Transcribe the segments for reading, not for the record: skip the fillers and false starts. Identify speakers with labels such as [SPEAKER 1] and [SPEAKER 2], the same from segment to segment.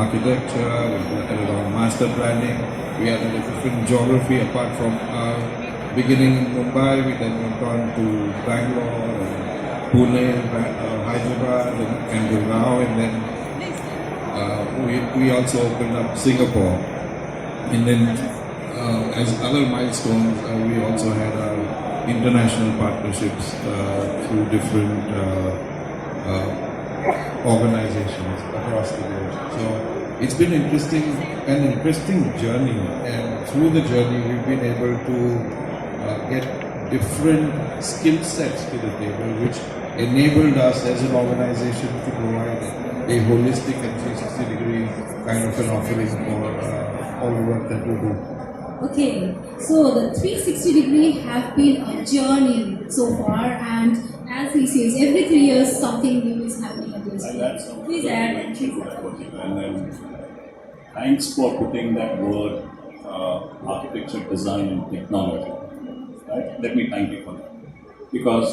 [SPEAKER 1] architecture, around master planning. We had a different geography apart from our beginning in Mumbai. We then went on to Bangalore, and Pune, Hyderabad, and Gurgaon, and then we also opened up Singapore. And then as other milestones, we also had our international partnerships through different organizations across the world. So it's been an interesting journey, and through the journey we've been able to get different skill sets to the table, which enabled us as an organization to provide a holistic and 360-degree kind of an offering for all the work that we do.
[SPEAKER 2] Okay, so the 360-degree have been a journey so far, and as he says, every 3 years something new is happening at DSP. Please add.
[SPEAKER 3] And then thanks for putting that word architecture, design and technology. Right? Let me thank you for that. Because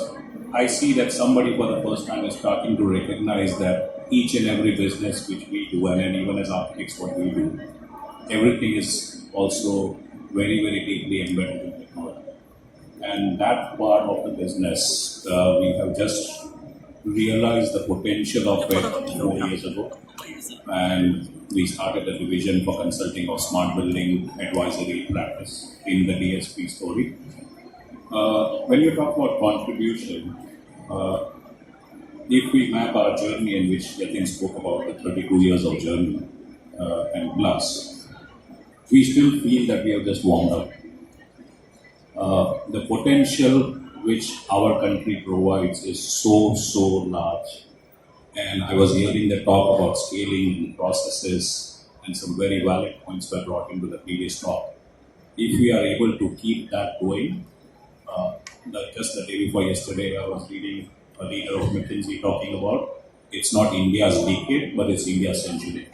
[SPEAKER 3] I see that somebody for the first time is starting to recognize that each and every business which we do, and then even as architects what we do, everything is also very, very deeply embedded in technology. And that part of the business, we have just realized the potential of it 4 years ago. And we started a division for consulting of smart building advisory practice in the DSP story. When you talk about contribution, if we map our journey, in which Yatin spoke about the 32 years of journey and plus, we still feel that we have just warmed up. The potential which our country provides is so large. And I was hearing the talk about scaling processes, and some very valid points were brought into the previous talk. If we are able to keep that going, just the day before yesterday, I was reading a leader of McKinsey talking about it's not India's decade, but it's India's century.